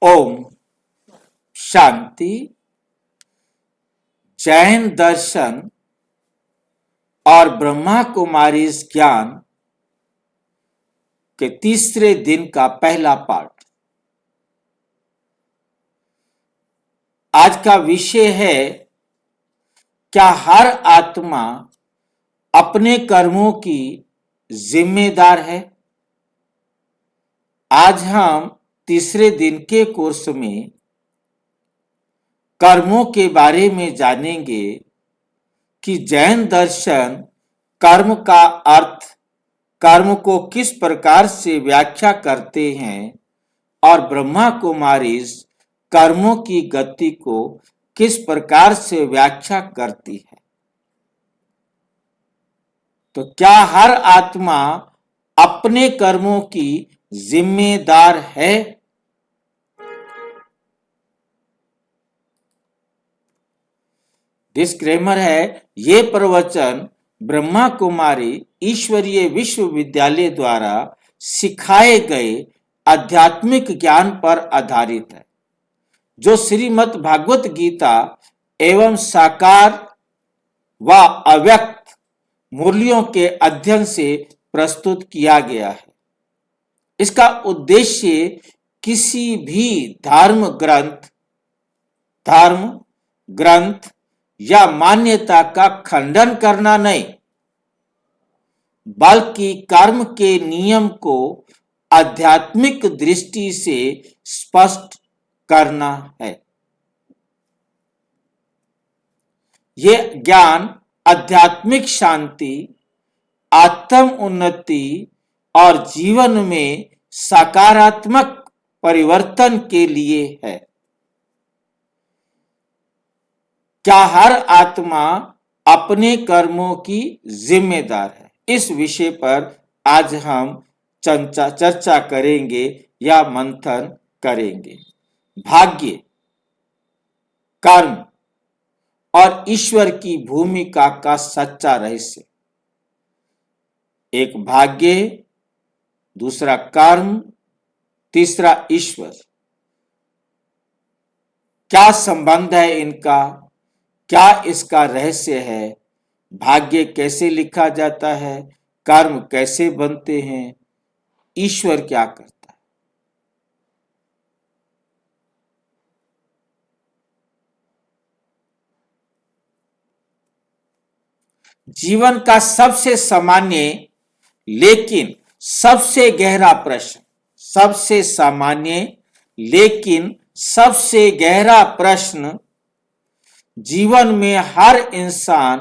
ओम शांति। जैन दर्शन और ब्रह्मा कुमारी ज्ञान के तीसरे दिन का पहला पाठ। आज का विषय है, क्या हर आत्मा अपने कर्मों की जिम्मेदार है। आज हम तीसरे दिन के कोर्स में कर्मों के बारे में जानेंगे कि जैन दर्शन कर्म का अर्थ, कर्म को किस प्रकार से व्याख्या करते हैं और ब्रह्मा कुमारी कर्मों की गति को किस प्रकार से व्याख्या करती है। तो क्या हर आत्मा अपने कर्मों की जिम्मेदार है? डिस्क्लेमर है, ये प्रवचन ब्रह्मा कुमारी ईश्वरीय विश्वविद्यालय द्वारा सिखाए गए आध्यात्मिक ज्ञान पर आधारित है, जो श्रीमद् भागवत गीता एवं साकार व अव्यक्त मूल्यों के अध्ययन से प्रस्तुत किया गया है। इसका उद्देश्य किसी भी धर्म ग्रंथ या मान्यता का खंडन करना नहीं, बल्कि कर्म के नियम को आध्यात्मिक दृष्टि से स्पष्ट करना है। यह ज्ञान आध्यात्मिक शांति, आत्म उन्नति और जीवन में सकारात्मक परिवर्तन के लिए है। क्या हर आत्मा अपने कर्मों की जिम्मेदार है? इस विषय पर आज हम चर्चा करेंगे या मंथन करेंगे। भाग्य, कर्म और ईश्वर की भूमिका का सच्चा रहस्य। एक भाग्य, दूसरा कर्म, तीसरा ईश्वर। क्या संबंध है इनका? क्या इसका रहस्य है? भाग्य कैसे लिखा जाता है? कर्म कैसे बनते हैं? ईश्वर क्या करता है? जीवन का सबसे सामान्य लेकिन सबसे गहरा प्रश्न, सबसे सामान्य लेकिन सबसे गहरा प्रश्न जीवन में हर इंसान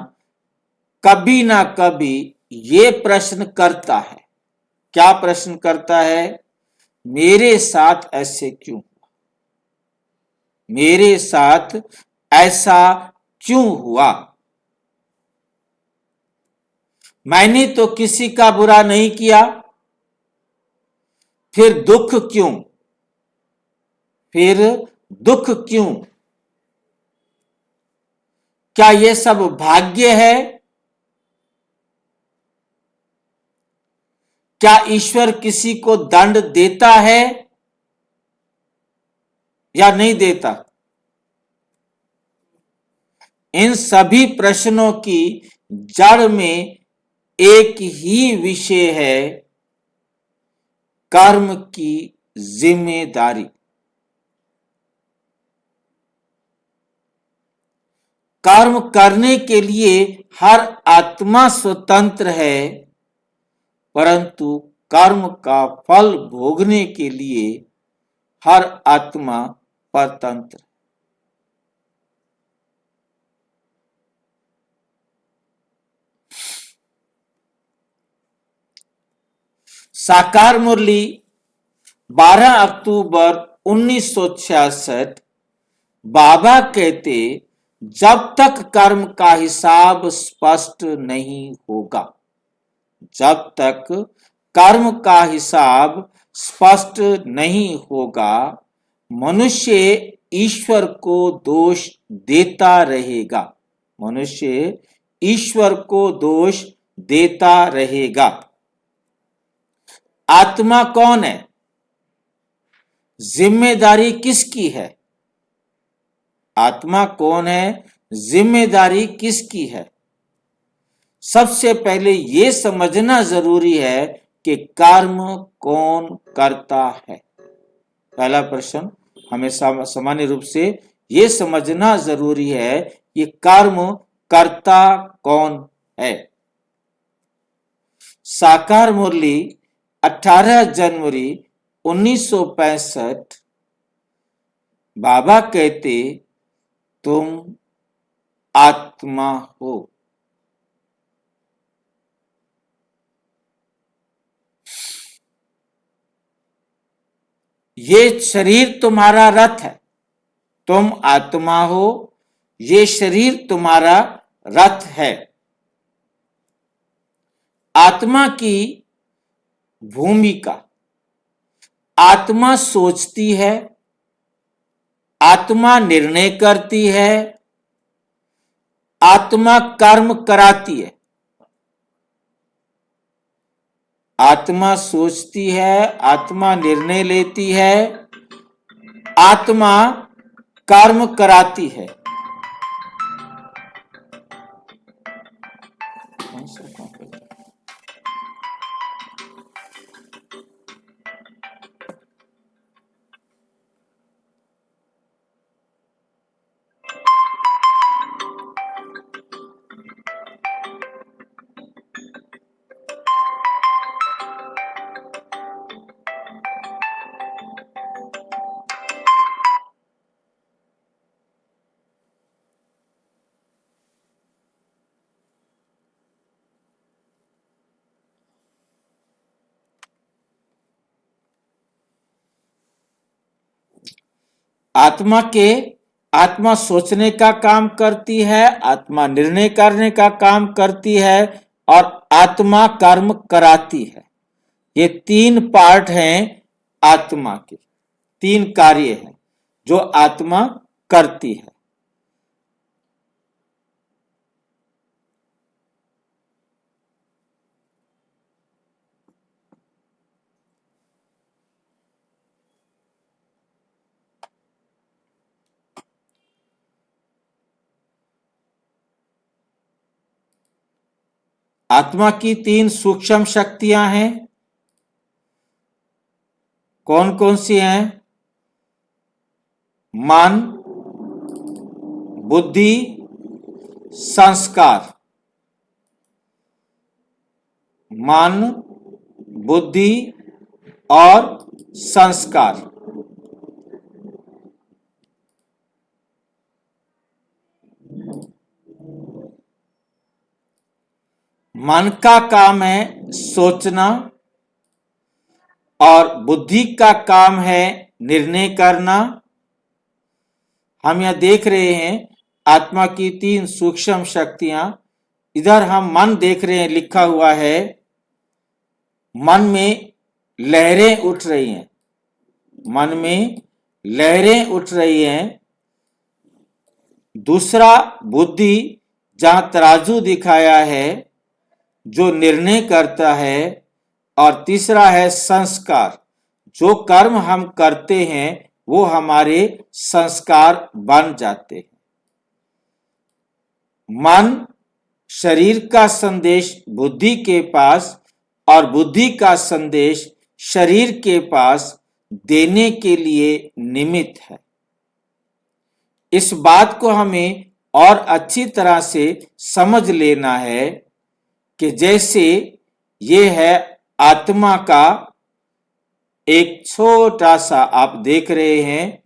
कभी ना कभी ये प्रश्न करता है। क्या प्रश्न करता है? मेरे साथ ऐसे क्यों हुआ? मेरे साथ ऐसा क्यों हुआ? मैंने तो किसी का बुरा नहीं किया, फिर दुख क्यों? फिर दुख क्यों? क्या यह सब भाग्य है? क्या ईश्वर किसी को दंड देता है या नहीं देता? इन सभी प्रश्नों की जड़ में एक ही विषय है, कर्म की जिम्मेदारी। कर्म करने के लिए हर आत्मा स्वतंत्र है, परंतु कर्म का फल भोगने के लिए हर आत्मा परतंत्र। साकार मुरली 12 अक्टूबर 1966। बाबा कहते, जब तक कर्म का हिसाब स्पष्ट नहीं होगा, जब तक कर्म का हिसाब स्पष्ट नहीं होगा, मनुष्य ईश्वर को दोष देता रहेगा। मनुष्य ईश्वर को दोष देता रहेगा। आत्मा कौन है? जिम्मेदारी किसकी है? आत्मा कौन है, जिम्मेदारी किसकी है? सबसे पहले यह समझना जरूरी है कि कर्म कौन करता है। पहला प्रश्न हमें सामान्य रूप से यह समझना जरूरी है कि कर्म करता कौन है। साकार मुरली 18 जनवरी 1965। बाबा कहते तुम आत्मा हो। ये शरीर तुम्हारा रथ है। तुम आत्मा हो, ये शरीर तुम्हारा रथ है। आत्मा की भूमिका, आत्मा सोचती है, आत्मा निर्णय करती है, आत्मा कर्म कराती है। आत्मा सोचती है, आत्मा निर्णय लेती है, आत्मा कर्म कराती है। आत्मा सोचने का काम करती है, आत्मा निर्णय करने का काम करती है और आत्मा कर्म कराती है। ये तीन पार्ट हैं आत्मा के, तीन कार्य हैं जो आत्मा करती है। आत्मा की तीन सूक्ष्म शक्तियां हैं। कौन कौन सी हैं? मन, बुद्धि, संस्कार। मन, बुद्धि और संस्कार। मन का काम है सोचना और बुद्धि का काम है निर्णय करना। हम यह देख रहे हैं आत्मा की तीन सूक्ष्म शक्तियां। इधर हम मन देख रहे हैं, लिखा हुआ है मन में लहरें उठ रही हैं, मन में लहरें उठ रही हैं। दूसरा बुद्धि, जहां तराजू दिखाया है, जो निर्णय करता है। और तीसरा है संस्कार, जो कर्म हम करते हैं वो हमारे संस्कार बन जाते हैं। मन, शरीर का संदेश बुद्धि के पास और बुद्धि का संदेश शरीर के पास देने के लिए निमित्त है। इस बात को हमें और अच्छी तरह से समझ लेना है कि जैसे ये है आत्मा का एक छोटा सा, आप देख रहे हैं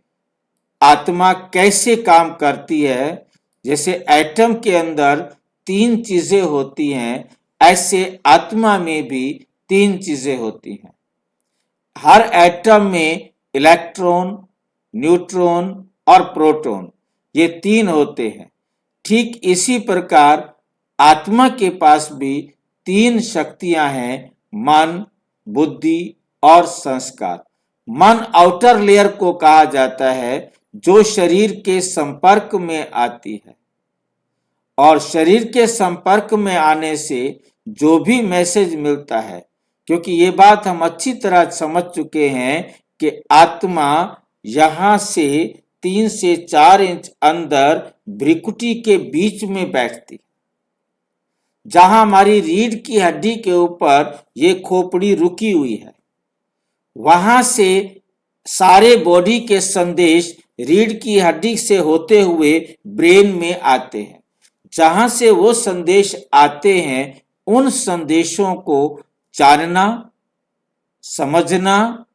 आत्मा कैसे काम करती है। जैसे एटम के अंदर तीन चीजें होती हैं, ऐसे आत्मा में भी तीन चीजें होती हैं। हर एटम में इलेक्ट्रॉन, न्यूट्रॉन और प्रोटॉन, ये तीन होते हैं। ठीक इसी प्रकार आत्मा के पास भी तीन शक्तियां हैं, मन, बुद्धि और संस्कार। मन आउटर लेयर को कहा जाता है, जो शरीर के संपर्क में आती है और शरीर के संपर्क में आने से जो भी मैसेज मिलता है, क्योंकि ये बात हम अच्छी तरह समझ चुके हैं कि आत्मा यहां से 3 से 4 इंच अंदर भ्रिकुटी के बीच में बैठती, जहां हमारी रीढ़ की हड्डी के ऊपर ये खोपड़ी रुकी हुई है। वहां से सारे बॉडी के संदेश रीढ़ की हड्डी से होते हुए ब्रेन में आते हैं। जहां से वो संदेश आते हैं, उन संदेशों को जानना, समझना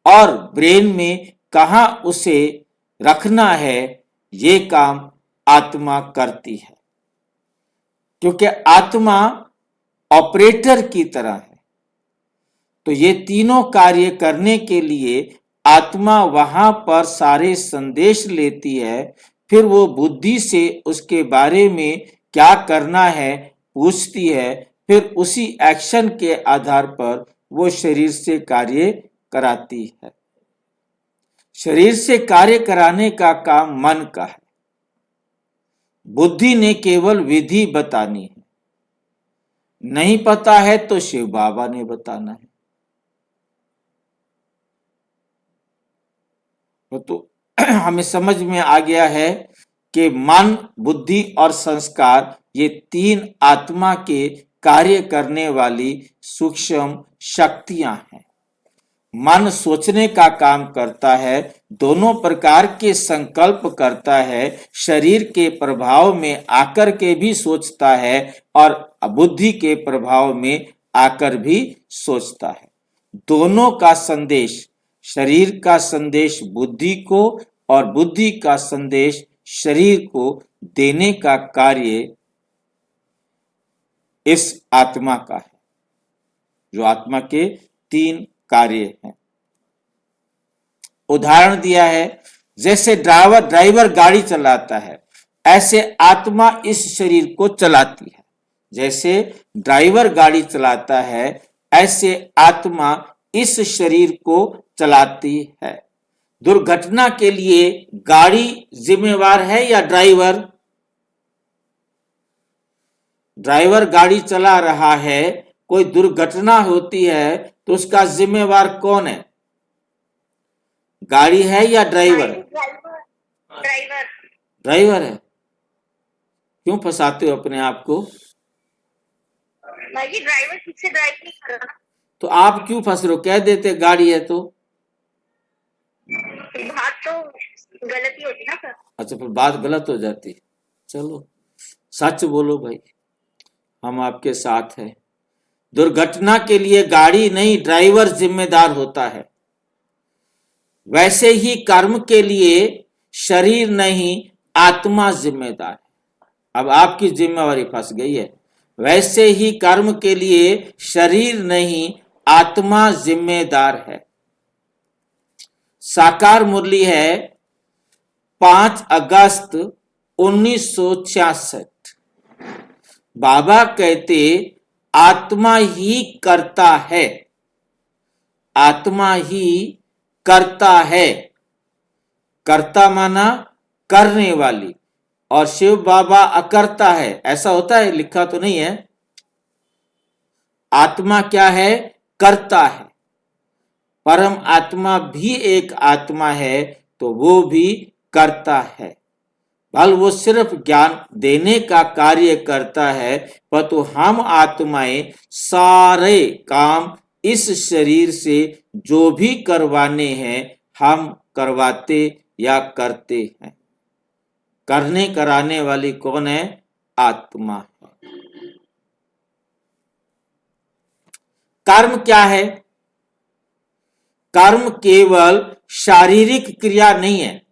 और ब्रेन में कहाँ उसे रखना है, ये काम आत्मा करती है। क्योंकि आत्मा ऑपरेटर की तरह है, तो ये तीनों कार्य करने के लिए आत्मा वहां पर सारे संदेश लेती है, फिर वो बुद्धि से उसके बारे में क्या करना है पूछती है, फिर उसी एक्शन के आधार पर वो शरीर से कार्य कराती है। शरीर से कार्य कराने का काम मन का है। बुद्धि ने केवल विधि बतानी है। नहीं पता है तो शिव बाबा ने बताना है। तो हमें समझ में आ गया है कि मन, बुद्धि और संस्कार ये 3 आत्मा के कार्य करने वाली सूक्ष्म शक्तियां हैं। मन सोचने का काम करता है, दोनों प्रकार के संकल्प करता है, शरीर के प्रभाव में आकर के भी सोचता है और बुद्धि के प्रभाव में आकर भी सोचता है। दोनों का संदेश, शरीर का संदेश बुद्धि को और बुद्धि का संदेश शरीर को देने का कार्य इस आत्मा का है, जो आत्मा के 3 कार्य हैं। उदाहरण दिया है, जैसे ड्राइवर गाड़ी चलाता है, ऐसे आत्मा इस शरीर को चलाती है। जैसे ड्राइवर गाड़ी चलाता है, ऐसे आत्मा इस शरीर को चलाती है। दुर्घटना के लिए गाड़ी जिम्मेवार है या ड्राइवर? ड्राइवर गाड़ी चला रहा है, कोई दुर्घटना होती है तो उसका जिम्मेवार कौन है? गाड़ी है या ड्राइवर? ड्राइवर। ड्राइवर है। क्यों फंसाते हो अपने आप को? भाई ड्राइवर ठीक से ड्राइव नहीं कर रहा। तो आप क्यों फंस रहे हो? कह देते गाड़ी है तो बात तो गलती होती ना सर। अच्छा, फिर बात गलत हो जाती। चलो सच बोलो भाई, हम आपके साथ हैं। दुर्घटना के लिए गाड़ी नहीं, ड्राइवर जिम्मेदार होता है। वैसे ही कर्म के लिए शरीर नहीं, आत्मा जिम्मेदार है। अब आपकी जिम्मेवारी फंस गई है। वैसे ही कर्म के लिए शरीर नहीं, आत्मा जिम्मेदार है। साकार मुरली है 5 अगस्त 1966। बाबा कहते आत्मा ही करता है, आत्मा ही करता है। करता माना करने वाली, और शिव बाबा अकर्ता है। ऐसा होता है? लिखा तो नहीं है। आत्मा क्या है? करता है। परम आत्मा भी एक आत्मा है, तो वो भी करता है। भल वो सिर्फ ज्ञान देने का कार्य करता है, परंतु हम आत्माएं सारे काम इस शरीर से जो भी करवाने हैं हम करवाते या करते हैं। करने कराने वाली कौन है? आत्मा है। कर्म क्या है? कर्म केवल शारीरिक क्रिया नहीं है।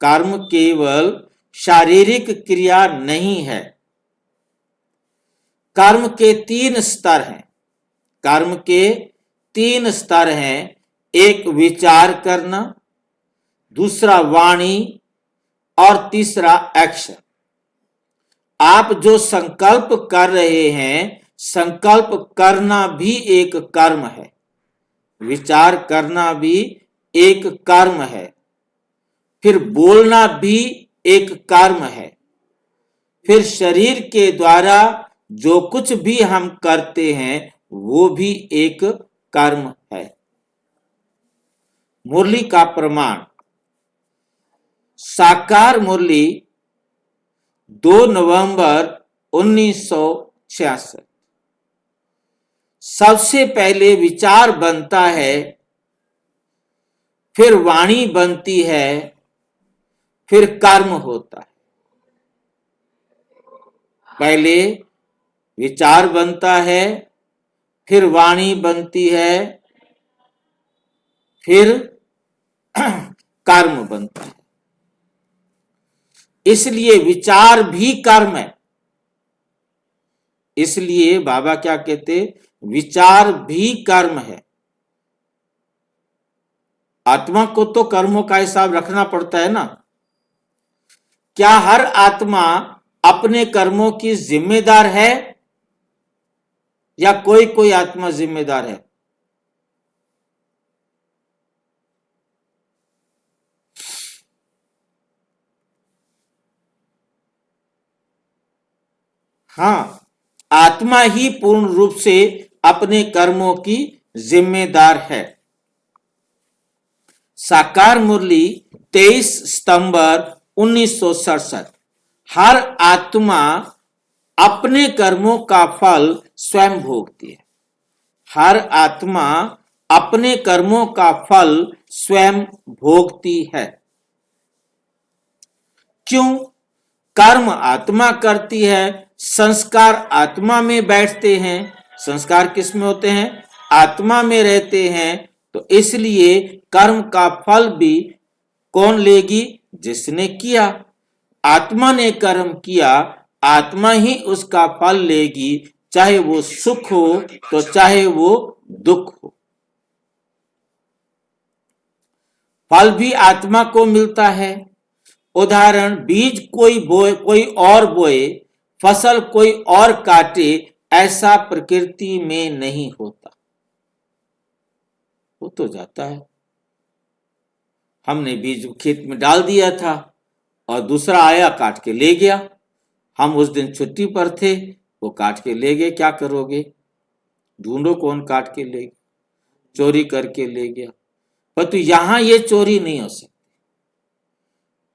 कर्म केवल शारीरिक क्रिया नहीं है। कर्म के 3 स्तर हैं। कर्म के 3 स्तर हैं। एक विचार करना, दूसरा वाणी और तीसरा एक्शन। आप जो संकल्प कर रहे हैं, संकल्प करना भी एक कर्म है। विचार करना भी एक कर्म है। फिर बोलना भी एक कर्म है। फिर शरीर के द्वारा जो कुछ भी हम करते हैं वो भी एक कर्म है। मुरली का प्रमाण। साकार मुरली 2 नवंबर 1966। सबसे पहले विचार बनता है, फिर वाणी बनती है, फिर कर्म होता है। पहले विचार बनता है, फिर वाणी बनती है, फिर कर्म बनता है। इसलिए विचार भी कर्म है। इसलिए बाबा क्या कहते, विचार भी कर्म है। आत्मा को तो कर्मों का हिसाब रखना पड़ता है ना। क्या हर आत्मा अपने कर्मों की जिम्मेदार है या कोई कोई आत्मा जिम्मेदार है? हाँ, आत्मा ही पूर्ण रूप से अपने कर्मों की जिम्मेदार है। साकार मुरली 23 सितंबर 1967। हर आत्मा अपने कर्मों का फल स्वयं भोगती है। हर आत्मा अपने कर्मों का फल स्वयं भोगती है। क्यों? कर्म आत्मा करती है, संस्कार आत्मा में बैठते हैं। संस्कार किस में होते हैं? आत्मा में रहते हैं। तो इसलिए कर्म का फल भी कौन लेगी? जिसने किया। आत्मा ने कर्म किया, आत्मा ही उसका फल लेगी, चाहे वो सुख हो तो चाहे वो दुख हो। फल भी आत्मा को मिलता है। उदाहरण, बीज कोई बोए, कोई और बोए, फसल कोई और काटे, ऐसा प्रकृति में नहीं होता। वो तो जाता है। हमने बीज खेत में डाल दिया था और दूसरा आया काट के ले गया। हम उस दिन छुट्टी पर थे, वो काट के ले गए, क्या करोगे? ढूंढो कौन काट के ले गया, चोरी करके ले गया। परंतु यहां ये चोरी नहीं हो सकती।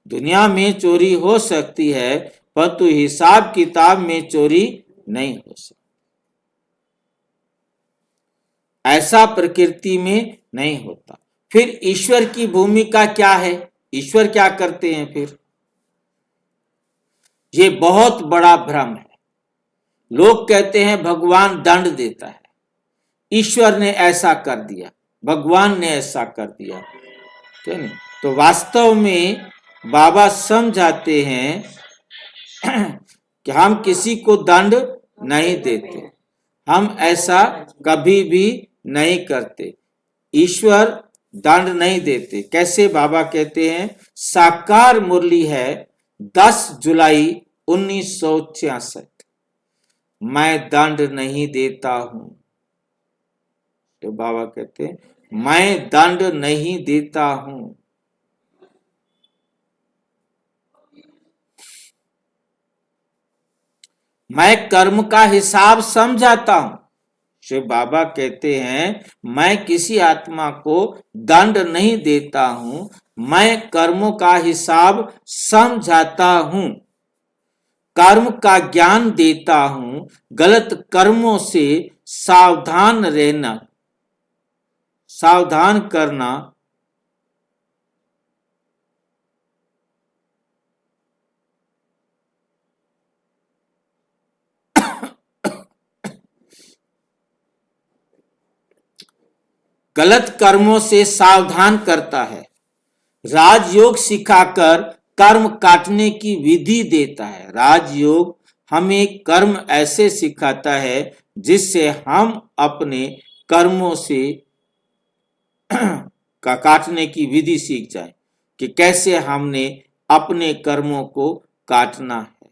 दुनिया में चोरी हो सकती है, परंतु हिसाब किताब में चोरी नहीं हो सकती। ऐसा प्रकृति में नहीं होता। फिर ईश्वर की भूमिका क्या है? ईश्वर क्या करते हैं फिर? ये बहुत बड़ा भ्रम है। लोग कहते हैं भगवान दंड देता है, ईश्वर ने ऐसा कर दिया, भगवान ने ऐसा कर दिया। तो वास्तव में बाबा समझाते हैं कि हम किसी को दंड नहीं देते, हम ऐसा कभी भी नहीं करते। ईश्वर दंड नहीं देते। कैसे? बाबा कहते हैं, साकार मुरली है 10 जुलाई 1966। मैं दंड नहीं देता हूं। तो बाबा कहते हैं, मैं दंड नहीं देता हूं। मैं कर्म का हिसाब समझाता हूं। शिव बाबा कहते हैं, मैं किसी आत्मा को दंड नहीं देता हूं, मैं कर्मों का हिसाब समझाता हूं, कर्म का ज्ञान देता हूं, गलत कर्मों से सावधान रहना, सावधान करना। गलत कर्मों से सावधान करता है। राजयोग सिखाकर कर्म काटने की विधि देता है। राजयोग हमें कर्म ऐसे सिखाता है जिससे हम अपने कर्मों से का काटने की विधि सीख जाए कि कैसे हमने अपने कर्मों को काटना है,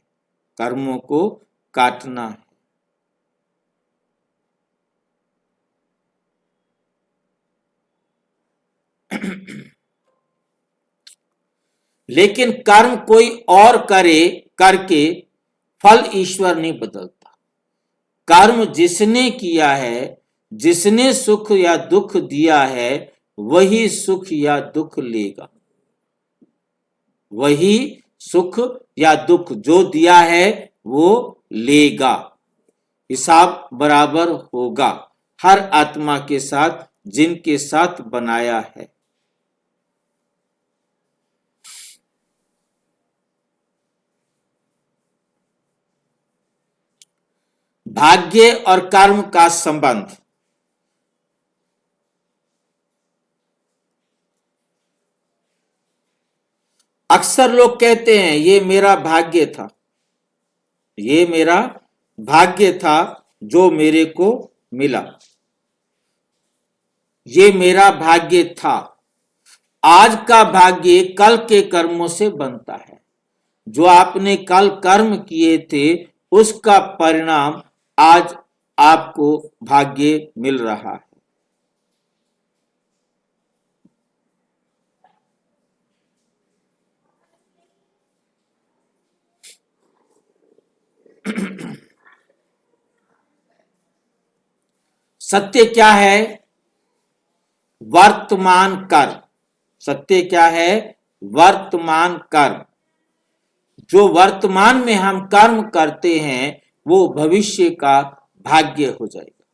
कर्मों को काटना है। लेकिन कर्म कोई और करे, करके फल ईश्वर नहीं बदलता। कर्म जिसने किया है, जिसने सुख या दुख दिया है, वही सुख या दुख लेगा। वही सुख या दुख जो दिया है वो लेगा। हिसाब बराबर होगा हर आत्मा के साथ जिनके साथ बनाया है। भाग्य और कर्म का संबंध। अक्सर लोग कहते हैं ये मेरा भाग्य था, ये मेरा भाग्य था जो मेरे को मिला, ये मेरा भाग्य था। आज का भाग्य कल के कर्मों से बनता है। जो आपने कल कर्म किए थे उसका परिणाम आज आपको भाग्य मिल रहा है। सत्य क्या है? वर्तमान कर्म। सत्य क्या है? वर्तमान कर्म। जो वर्तमान में हम कर्म करते हैं वो भविष्य का भाग्य हो जाएगा,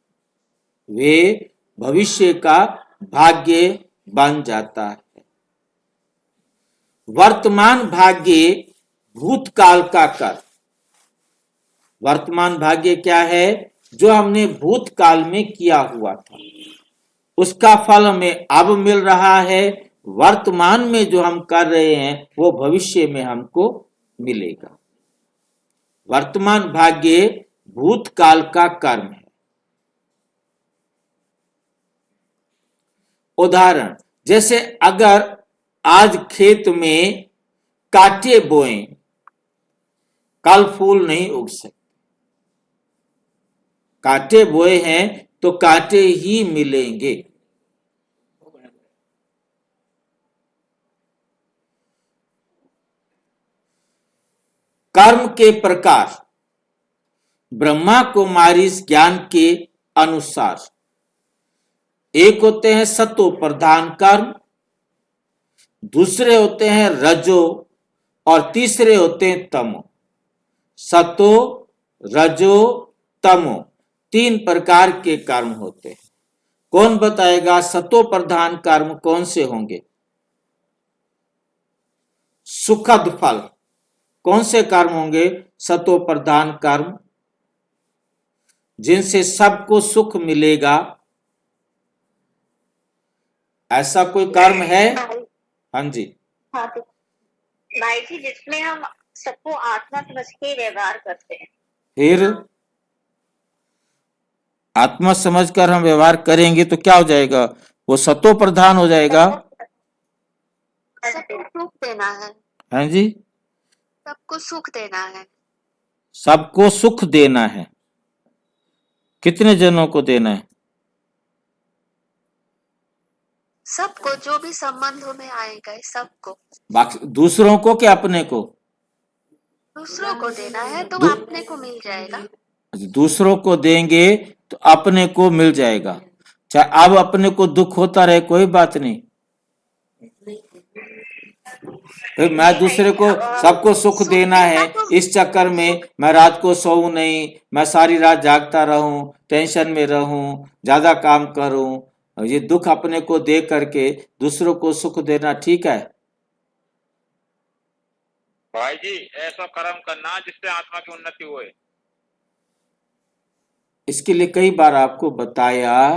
वे भविष्य का भाग्य बन जाता है। वर्तमान भाग्य भूतकाल का कर्म। वर्तमान भाग्य क्या है? जो हमने भूतकाल में किया हुआ था उसका फल हमें अब मिल रहा है। वर्तमान में जो हम कर रहे हैं वो भविष्य में हमको मिलेगा। वर्तमान भाग्य भूतकाल का कर्म है। उदाहरण, जैसे अगर आज खेत में कांटे बोए, कल फूल नहीं उग सकते। कांटे बोए हैं तो कांटे ही मिलेंगे। कर्म के प्रकार। ब्रह्मा कुमारी ज्ञान के अनुसार एक होते हैं सतो प्रधान कर्म, दूसरे होते हैं रजो और तीसरे होते हैं तमो। सतो, रजो, तमो, तीन प्रकार के कर्म होते हैं। कौन बताएगा सतो प्रधान कर्म कौन से होंगे? सुखद फल। कौन से कर्म होंगे सतो प्रधान कर्म? जिनसे सबको सुख मिलेगा। ऐसा कोई कर्म है? हाँ जी। हाँ तो भाई जी, जिसमें हम सबको आत्मा समझ के व्यवहार करते हैं। फिर आत्मा समझकर हम व्यवहार करेंगे तो क्या हो जाएगा? वो सतो प्रधान हो जाएगा। सबको सुख देना है। हाँ जी, सबको सुख देना है। सबको सुख देना है। कितने जनों को देना है? सबको, जो भी संबंधों में आएगा सबको। बाकी दूसरों को क्या अपने को? दूसरों को देना है तो अपने को मिल जाएगा। दूसरों को देंगे तो अपने को मिल जाएगा। चाहे अब अपने को दुख होता रहे कोई बात नहीं, फिर मैं दूसरे को सबको सुख देना है इस चक्कर में मैं रात को सोऊं नहीं, मैं सारी रात जागता रहूं, टेंशन में रहूं, ज्यादा काम करूं। ये दुख अपने को दे करके दूसरों को सुख देना ठीक है? भाई जी, ऐसा कर्म करना जिससे आत्मा की उन्नति होए। इसके लिए कई बार आपको बताया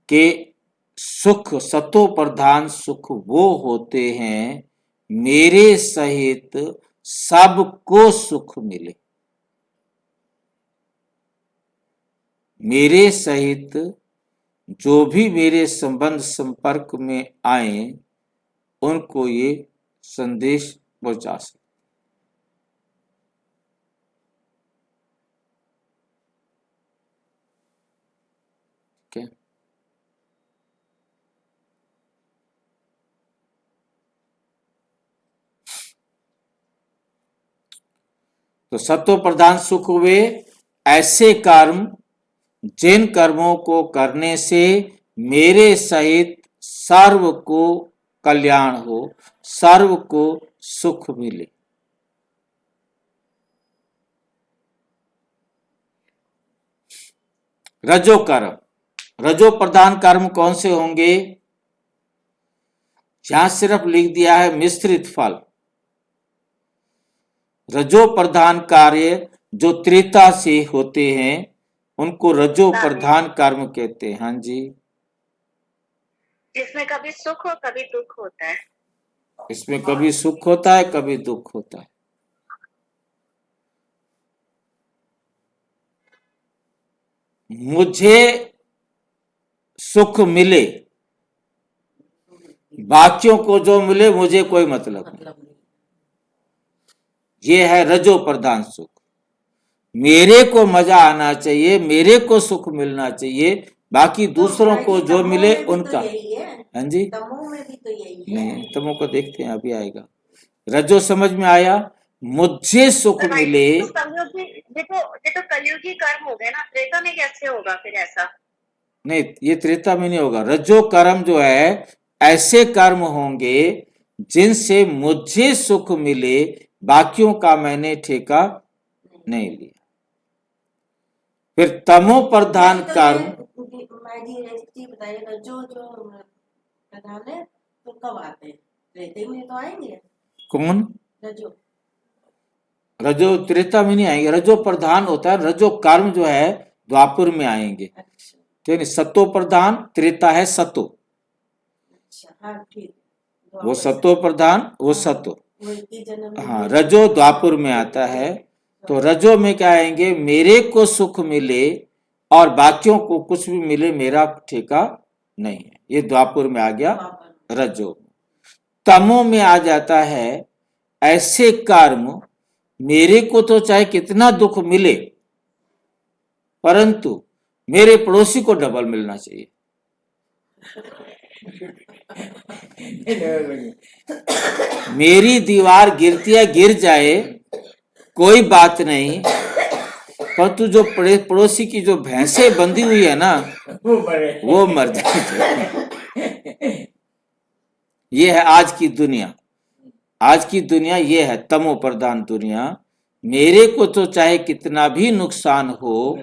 कि सुख, सतो प्रधान सुख वो होते हैं मेरे सहित सबको सुख मिले। मेरे सहित जो भी मेरे संबंध संपर्क में आए उनको ये संदेश पहुंचा सकते। ठीक है? तो सत्व प्रधान सुख हुए ऐसे कर्म जिन कर्मों को करने से मेरे सहित सर्व को कल्याण हो, सर्व को सुख मिले। रजो कर्म, रजो प्रधान कर्म कौन से होंगे? यहां सिर्फ लिख दिया है मिश्रित फल। रजो प्रधान कार्य जो त्रेता से होते हैं उनको रजो प्रधान कर्म कहते हैं। हाँ जी, जिसमें कभी सुख और कभी दुख होता है। इसमें कभी सुख होता है, कभी दुख होता है। मुझे सुख मिले, बाकियों को जो मिले मुझे कोई मतलब नहीं, ये है रजो प्रधान सुख। मेरे को मजा आना चाहिए, मेरे को सुख मिलना चाहिए, बाकी दूसरों को जो मिले उनका। हाँ जी, तमो में भी तो यही है। नहीं, तमो को देखते हैं, अभी आएगा। रजो समझ में आया? मुझे सुख मिले। ये तो कलयुगी कर्म हो गए ना, त्रेता में कैसे होगा फिर ऐसा? नहीं, ये त्रेता में नहीं होगा। रजो कर्म जो है ऐसे कर्म होंगे जिनसे मुझे सुख मिले, बाकियों का मैंने ठेका नहीं लिया। फिर तमो प्रधान कर्म, मैं जी एक चीज बताइएगा, जो जो प्रधान है तो कब आते हैं? त्रेते में तो आएंगे। कौन? रजो रजो त्रेता में नहीं आएंगे, रजो प्रधान होता है। रजो कर्म जो है द्वापर में आएंगे। अच्छा ठीक है, सतो प्रधान, त्रेता है सतो, अच्छा, हाँ ठीक। वो सतो प्रधान, वो सतो। वो इतनी जन्म हाँ, रजो द्वापर में आता है। तो रजो में क्या आएंगे? मेरे को सुख मिले और बाकियों को कुछ भी मिले, मेरा ठेका नहीं है। ये द्वापर में आ गया रजो। तमो में आ जाता है ऐसे कर्म, मेरे को तो चाहे कितना दुख मिले, परंतु मेरे पड़ोसी को डबल मिलना चाहिए। मेरी दीवार गिरती है, गिर जाए कोई बात नहीं, परंतु जो पड़ोसी की जो भैंसे बंधी हुई है ना, वो मर जाए। ये है आज की दुनिया। आज की दुनिया ये है तमो प्रधान दुनिया। मेरे को तो चाहे कितना भी नुकसान हो,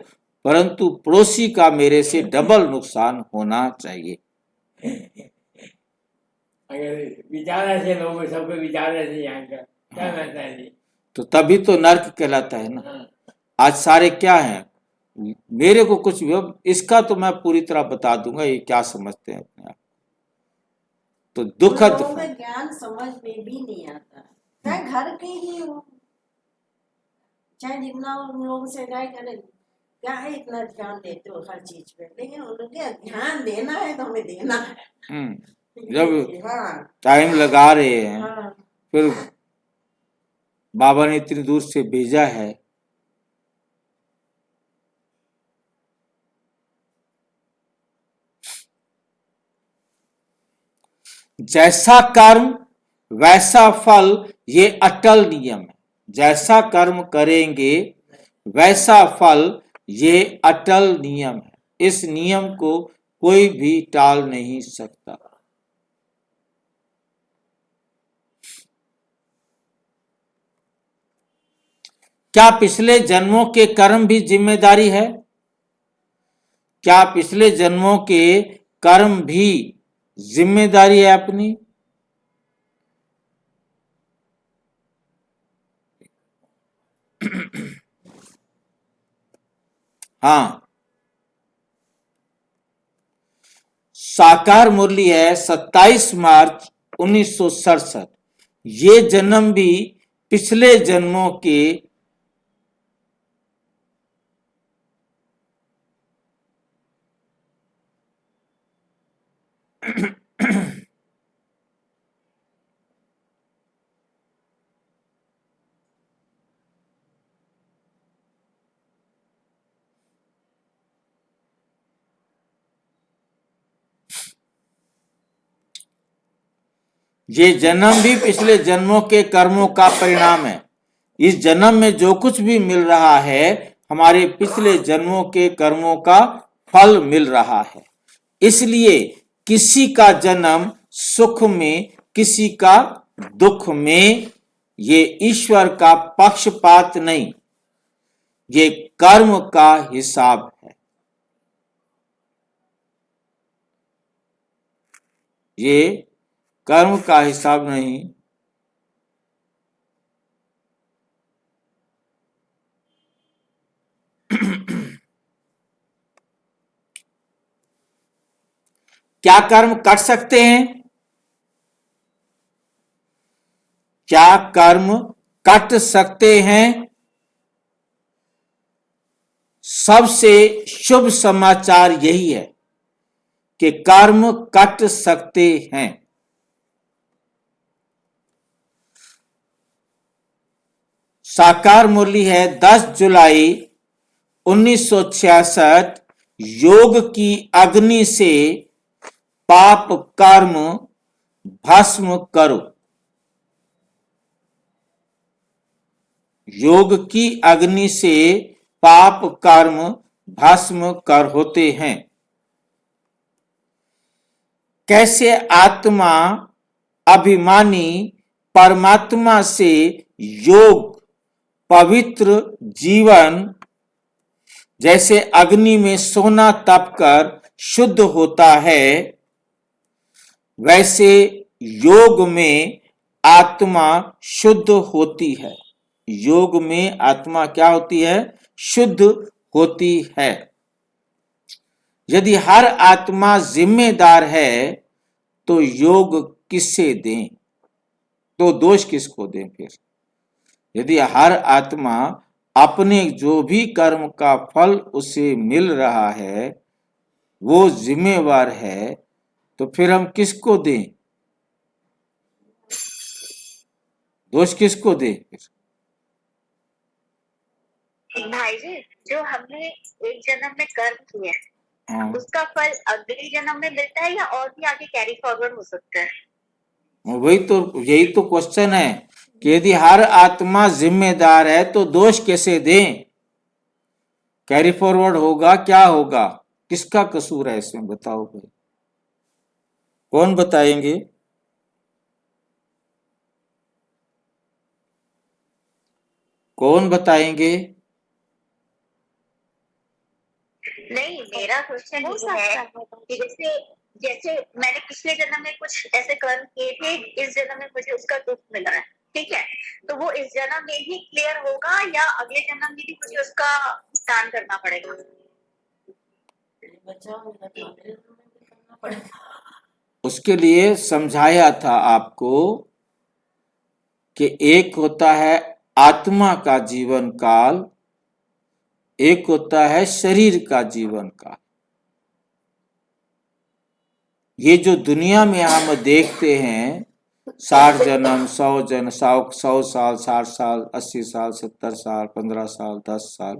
परंतु पड़ोसी का मेरे से डबल नुकसान होना चाहिए। अगर विचार ऐसे लोग सबके विचार ऐसे यहाँ का क्या रहता है जी? तो तभी तो नर्क कहलाता है ना। आज सारे क्या हैं, मेरे को कुछ भी, इसका तो मैं पूरी तरह बता दूंगा ये क्या समझते हैं अपने आप। तो दुखद लोगों में ज्ञान समझ में भी नहीं आता, चाहे घर के ही हो, चाहे जितना उन लोगों से जाए करे, क्या है इतना ध्यान देते हो हर चीज पे, लेकिन उनके ध्यान देना है तो हमें देना है। जब हाँ टाइम लगा रहे हैं, हाँ फिर बाबा ने इतनी दूर से भेजा है, जैसा कर्म वैसा फल, ये अटल नियम है। जैसा कर्म करेंगे वैसा फल, ये अटल नियम है। इस नियम को कोई भी टाल नहीं सकता। क्या पिछले जन्मों के कर्म भी जिम्मेदारी है? क्या पिछले जन्मों के कर्म भी जिम्मेदारी है अपनी? हाँ, साकार मुरली है 27 मार्च 1967। ये जन्म भी पिछले जन्मों के ये जन्म भी पिछले जन्मों के कर्मों का परिणाम है। इस जन्म में जो कुछ भी मिल रहा है, हमारे पिछले जन्मों के कर्मों का फल मिल रहा है। इसलिए किसी का जन्म सुख में, किसी का दुख में। ये ईश्वर का पक्षपात नहीं, ये कर्म का हिसाब है। ये कर्म का हिसाब नहीं, क्या कर्म कर सकते हैं? क्या कर्म कट सकते हैं? सबसे शुभ समाचार यही है कि कर्म कट सकते हैं। साकार मुरली है 10 जुलाई 1966। योग की अग्नि से पाप कर्म भस्म करो। योग की अग्नि से पाप कर्म भस्म कर होते हैं। कैसे आत्मा अभिमानी परमात्मा से योग पवित्र जीवन जैसे अग्नि में सोना तपकर शुद्ध होता है, वैसे योग में आत्मा शुद्ध होती है। योग में आत्मा क्या होती है? शुद्ध होती है। यदि हर आत्मा जिम्मेदार है तो योग किससे दें? तो दोष किसको दें फिर? यदि हर आत्मा अपने जो भी कर्म का फल उसे मिल रहा है वो जिम्मेवार है, तो फिर हम किसको दें? दोष किसको दें फिर? भाई जी, जो हमने एक जन्म में कर्म किए हाँ, उसका फल अगले जन्म में मिलता है या और भी आगे कैरी फॉरवर्ड हो सकता है? यही तो क्वेश्चन है कि यदि हर आत्मा जिम्मेदार है तो दोष कैसे दें? कैरी फॉरवर्ड होगा, क्या होगा? किसका कसूर है इसमें? बताओ भाई, कौन बताएंगे? कौन बताएंगे? नहीं, मेरा क्वेश्चन ये है कि जैसे जैसे मैंने पिछले जन्म में कुछ ऐसे कर्म किए थे, इस जन्म में मुझे उसका दुख मिला है, ठीक है, तो वो इस जन्म में ही क्लियर होगा या अगले जन्म में भी मुझे उसका स्नान करना पड़ेगा? करना पड़ेगा। उसके लिए समझाया था आपको कि एक होता है आत्मा का जीवन काल, एक होता है शरीर का जीवन काल। ये जो दुनिया में हम देखते हैं 60 जन्म, 100 जन्म, 100 साल, 60 साल, 80 साल, 70 साल, 15 साल, 10 साल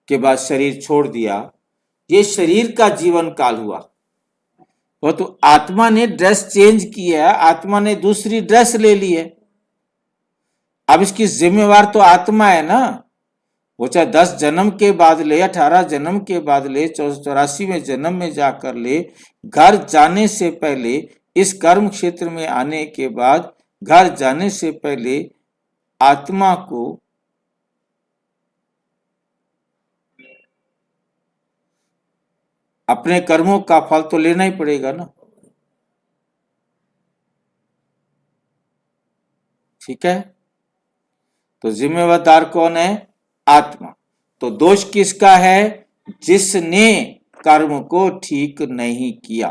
के बाद शरीर छोड़ दिया, ये शरीर का जीवन काल हुआ। वो तो आत्मा ने ड्रेस चेंज किया, आत्मा ने दूसरी ड्रेस ले ली है। अब इसकी जिम्मेवार तो आत्मा है ना। वो चाहे 10 जन्म के बाद ले, 18 जन्म के बाद ले, 84वें जन्म में जाकर ले, घर जाने से पहले, इस कर्म क्षेत्र में आने के बाद घर जाने से पहले आत्मा को अपने कर्मों का फल तो लेना ही पड़ेगा ना। ठीक है, तो जिम्मेदार कौन है? आत्मा। तो दोष किसका है? जिसने कर्म को ठीक नहीं किया।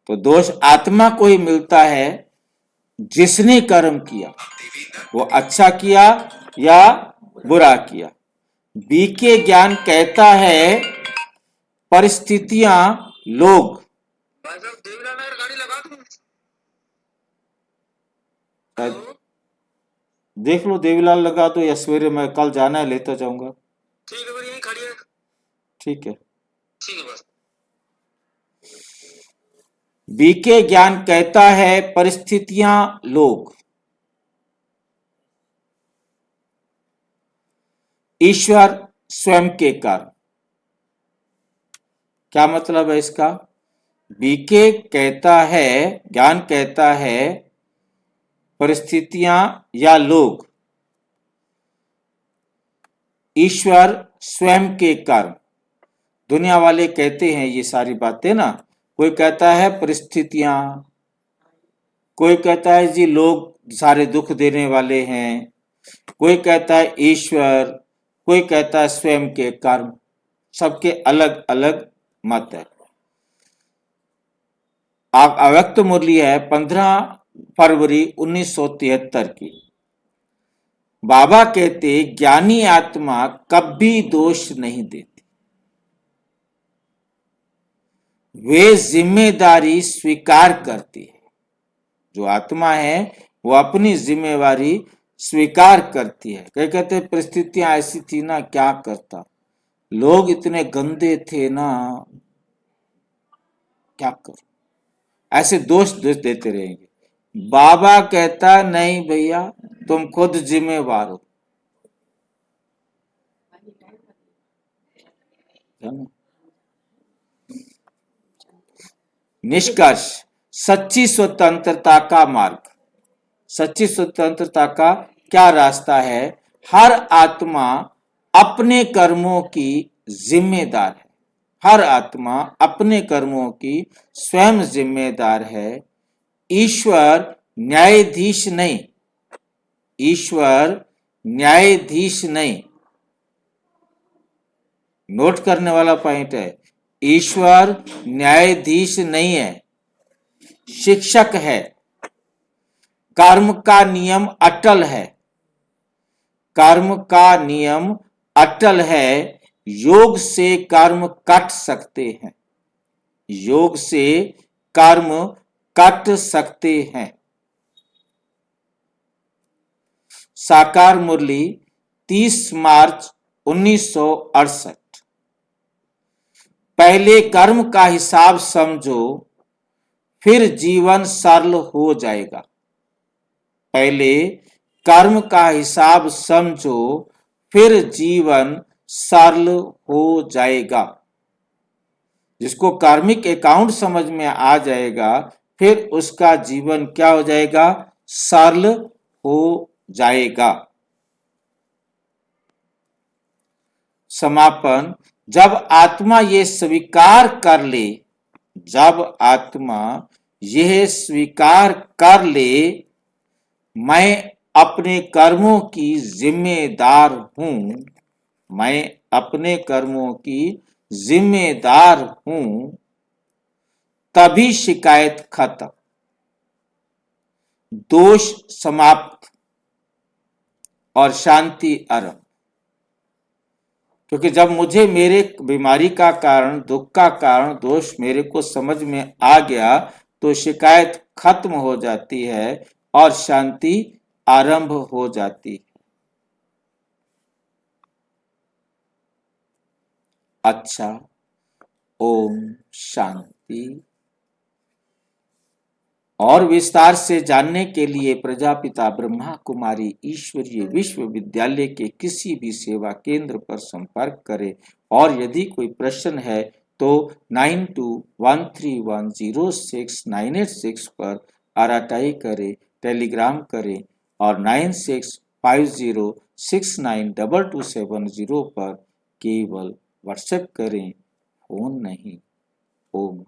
तो दोष आत्मा को ही मिलता है जिसने कर्म किया, वो अच्छा किया या बुरा किया। बीके ज्ञान कहता है परिस्थितियां, लोग। देख लो देवीलाल लगा दो या सवेरे मैं कल जाना है लेता जाऊंगा। ठीक है, यहीं खड़ी है। ठीक है। ठीक है बस। बीके ज्ञान कहता है परिस्थितियां, लोग। ईश्वर स्वयं के कर्म। क्या मतलब है इसका? बीके कहता है, ज्ञान कहता है परिस्थितियां या लोग, ईश्वर स्वयं के कर्म। दुनिया वाले कहते हैं ये सारी बातें ना, कोई कहता है परिस्थितियां, कोई कहता है जी लोग सारे दुख देने वाले हैं, कोई कहता है ईश्वर, कोई कहता है स्वयं के कर्म। सबके अलग अलग मत है। अव्यक्त मुरली है 15 फरवरी 1973 की। बाबा कहते ज्ञानी आत्मा कभी दोष नहीं देती, वे जिम्मेदारी स्वीकार करती है। जो आत्मा है वो अपनी जिम्मेवारी स्वीकार करती है। कई कहते परिस्थितियां ऐसी थी ना, क्या करता, लोग इतने गंदे थे ना, क्या करो, ऐसे दोष देते रहेंगे। बाबा कहता नहीं भैया, तुम खुद जिम्मेवार हो। निष्कर्ष, सच्ची स्वतंत्रता का मार्ग, सच्ची स्वतंत्रता का क्या रास्ता है? हर आत्मा अपने कर्मों की जिम्मेदार है। हर आत्मा अपने कर्मों की स्वयं जिम्मेदार है। ईश्वर न्यायाधीश नहीं, ईश्वर न्यायाधीश नहीं। नोट करने वाला पॉइंट है, ईश्वर न्यायाधीश नहीं है, शिक्षक है। कर्म का नियम अटल है, कर्म का नियम अटल है। योग से कर्म कट सकते हैं, योग से कर्म कट सकते हैं। साकार मुरली 30 मार्च 1968। पहले कर्म का हिसाब समझो, फिर जीवन सरल हो जाएगा। पहले कर्म का हिसाब समझो, फिर जीवन सरल हो जाएगा। जिसको कार्मिक अकाउंट समझ में आ जाएगा, फिर उसका जीवन क्या हो जाएगा? सरल हो जाएगा। समापन, जब आत्मा ये स्वीकार कर ले, जब आत्मा यह स्वीकार कर ले, मैं अपने कर्मों की जिम्मेदार हूं, मैं अपने कर्मों की जिम्मेदार हूं, तभी शिकायत खत्म, दोष समाप्त और शांति आरंभ। क्योंकि जब मुझे मेरे बीमारी का कारण, दुख का कारण, दोष मेरे को समझ में आ गया, तो शिकायत खत्म हो जाती है और शांति आरंभ हो जाती है। अच्छा, ओम शांति। और विस्तार से जानने के लिए प्रजापिता ब्रह्मा कुमारी ईश्वरीय विश्वविद्यालय के किसी भी सेवा केंद्र पर संपर्क करें। और यदि कोई प्रश्न है तो 9213106986 पर आरटाई करें, टेलीग्राम करें और 9650692270 पर केवल व्हाट्सएप करें, फोन नहीं। ओम